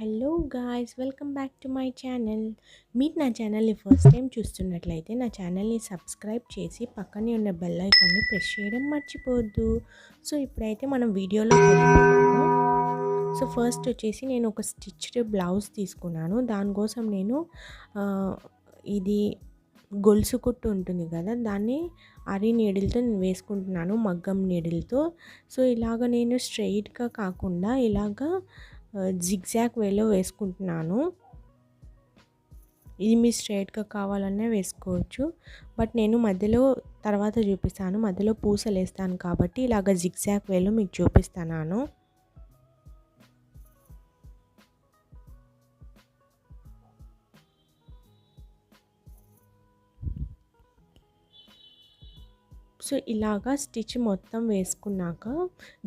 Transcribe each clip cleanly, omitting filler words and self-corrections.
Hello guys, welcome back to my channel. మీరు నా ఛానల్ని ఫస్ట్ టైం చూస్తున్నట్లయితే నా ఛానల్ని సబ్స్క్రైబ్ చేసి పక్కనే ఉన్న బెల్ ఐకాన్ని ప్రెస్ చేయడం మర్చిపోవద్దు. సో ఇప్పుడైతే మనం వీడియోలోకి వెళ్ళిపోదాము. సో ఫస్ట్ వచ్చేసి నేను ఒక స్టిచ్డ్ బ్లౌజ్ తీసుకున్నాను. దానికోసం నేను ఇది గొలుసు కుట్టు ఉంటుంది కదా, దాన్ని ఆరి నీడిల్తో నేను వేసుకుంటున్నాను, మగ్గం నీడిల్తో. సో ఇలాగ నేను స్ట్రెయిట్గా కాకుండా ఇలాగా జిగ్జాగ్ వేలో వేసుకుంటున్నాను. ఇది మీ స్ట్రైట్గా కావాలనే వేసుకోవచ్చు, బట్ నేను మధ్యలో తర్వాత చూపిస్తాను. మధ్యలో పూసలు వేస్తాను కాబట్టి ఇలాగ జిగ్జాగ్ వేలో మీకు చూపిస్తున్నాను. సో ఇలాగా స్టిచ్ మొత్తం వేసుకున్నాక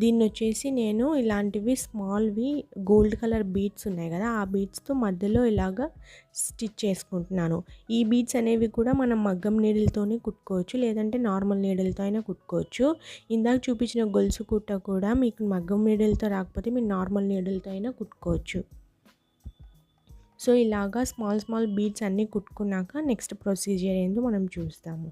దీన్ని వచ్చేసి నేను ఇలాంటివి స్మాల్వి గోల్డ్ కలర్ బీడ్స్ ఉన్నాయి కదా, ఆ బీడ్స్తో మధ్యలో ఇలాగా స్టిచ్ చేసుకుంటున్నాను. ఈ బీడ్స్ అనేవి కూడా మనం మగ్గం నీడిల్తోనే కుట్టుకోవచ్చు, లేదంటే నార్మల్ నీడిల్తో అయినా కుట్టుకోవచ్చు. ఇందాక చూపించిన గొలుసు కుట్ట కూడా మీకు మగ్గం నీడిల్తో రాకపోతే మీరు నార్మల్ నీడిల్తో అయినా కుట్టుకోవచ్చు. సో ఇలాగా స్మాల్ బీడ్స్ అన్నీ కుట్టుకున్నాక నెక్స్ట్ ప్రొసీజర్ ఏందో మనం చూస్తాము.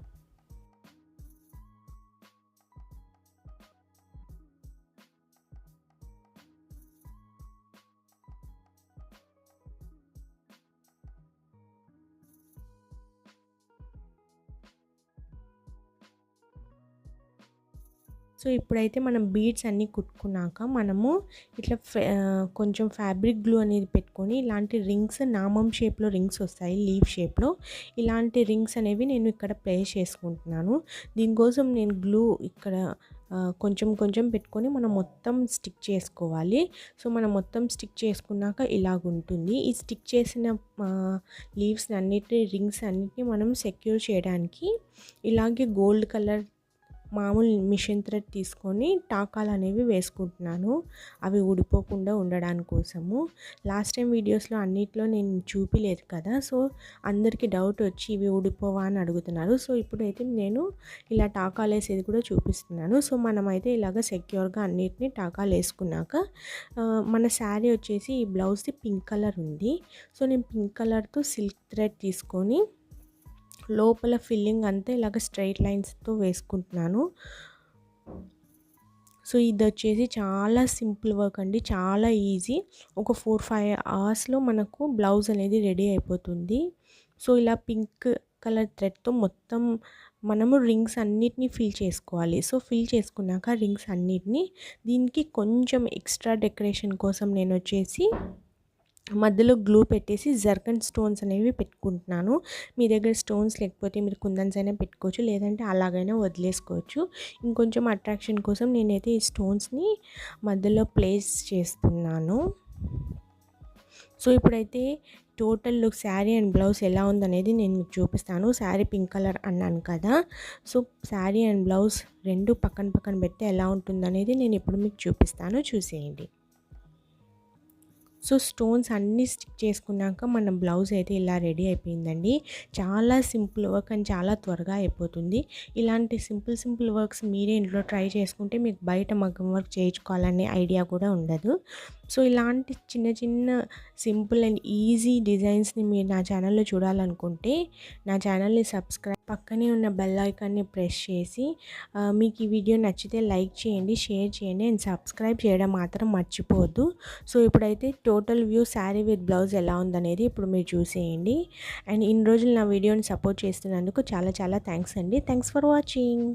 సో ఇప్పుడైతే మనం బీడ్స్ అన్నీ కుట్టుకున్నాక మనము ఇట్లా కొంచెం ఫ్యాబ్రిక్ గ్లూ అనేది పెట్టుకొని ఇలాంటి రింగ్స్, నామం షేప్లో రింగ్స్ వస్తాయి, లీవ్ షేప్లో. ఇలాంటి రింగ్స్ అనేవి నేను ఇక్కడ ప్లేస్ చేసుకుంటున్నాను. దీనికోసం నేను గ్లూ ఇక్కడ కొంచెం పెట్టుకొని మనం మొత్తం స్టిక్ చేసుకోవాలి. సో మనం మొత్తం స్టిక్ చేసుకున్నాక ఇలాగుంటుంది. ఈ స్టిక్ చేసిన లీవ్స్ అన్నిటి, రింగ్స్ అన్నిటిని మనం సెక్యూర్ చేయడానికి ఇలాగే గోల్డ్ కలర్ మామూలు మిషన్ థ్రెడ్ తీసుకొని టాకాలు అనేవి వేసుకుంటున్నాను, అవి ఊడిపోకుండా ఉండడానికి కోసము. లాస్ట్ టైం వీడియోస్లో అన్నిట్లో నేను చూపిలేదు కదా, సో అందరికీ డౌట్ వచ్చి ఇవి ఊడిపోవా అని అడుగుతున్నారు. సో ఇప్పుడైతే నేను ఇలా టాకాలు వేసేది కూడా చూపిస్తున్నాను. సో మనమైతే ఇలాగ సెక్యూర్గా అన్నిటిని టాకాలు వేసుకున్నాక మన శారీ వచ్చేసి ఈ బ్లౌజ్ది పింక్ కలర్ ఉంది. సో నేను పింక్ కలర్తో సిల్క్ థ్రెడ్ తీసుకొని లోపల ఫిల్లింగ్ అంతా ఇలాగ స్ట్రైట్ లైన్స్తో వేసుకుంటున్నాను. సో ఇది వచ్చేసి చాలా సింపుల్ వర్క్ అండి, చాలా ఈజీ. ఒక 4-5 అవర్స్లో మనకు బ్లౌజ్ అనేది రెడీ అయిపోతుంది. సో ఇలా పింక్ కలర్ థ్రెడ్తో మొత్తం మనము రింగ్స్ అన్నిటినీ ఫిల్ చేసుకోవాలి. సో ఫిల్ చేసుకున్నాక రింగ్స్ అన్నిటినీ దీనికి కొంచెం ఎక్స్ట్రా డెకరేషన్ కోసం నేను వచ్చేసి మధ్యలో గ్లూ పెట్టేసి జర్కన్ స్టోన్స్ అనేవి పెట్టుకుంటున్నాను. మీ దగ్గర స్టోన్స్ లేకపోతే మీరు కుందన్స్ అయినా పెట్టుకోవచ్చు, లేదంటే అలాగైనా వదిలేసుకోవచ్చు. ఇంకొంచెం అట్రాక్షన్ కోసం నేనైతే ఈ స్టోన్స్ని మధ్యలో ప్లేస్ చేస్తున్నాను. సో ఇప్పుడైతే total look sari and blouse ఎలా ఉందనేది నేను మీకు చూపిస్తాను. శారీ పింక్ కలర్ అన్నాను కదా, సో శారీ అండ్ బ్లౌజ్ రెండు పక్కన పెడితే ఎలా ఉంటుందనేది నేను ఇప్పుడు మీకు చూపిస్తాను, చూసేయండి. సో స్టోన్స్ అన్నీ స్టిక్ చేసుకున్నాక మన బ్లౌజ్ అయితే ఇలా రెడీ అయిపోయిందండి. చాలా సింపుల్ వర్క్ అండ్ చాలా త్వరగా అయిపోతుంది. ఇలాంటి సింపుల్ వర్క్స్ మీరే ఇంట్లో ట్రై చేసుకుంటే మీకు బయట మగ్గం వర్క్ చేయించుకోవాలనే ఐడియా కూడా ఉండదు. సో ఇలాంటి చిన్న సింపుల్ అండ్ ఈజీ డిజైన్స్ని మీరు నా ఛానల్లో చూడాలనుకుంటే నా ఛానల్ని సబ్స్క్రైబ్, పక్కనే ఉన్న బెల్ ఐకాన్ని ప్రెస్ చేసి మీకు ఈ వీడియో నచ్చితే లైక్ చేయండి, షేర్ చేయండి అండ్ సబ్స్క్రైబ్ చేయడం మాత్రం మర్చిపోవద్దు. సో ఇప్పుడైతే total view sari with blouse ఎలా ఉందనేది ఇప్పుడు మీరు చూసేయండి. అండ్ ఇన్ని రోజులు నా వీడియోని సపోర్ట్ చేస్తున్నందుకు చాలా థ్యాంక్స్ అండి. Thanks for watching.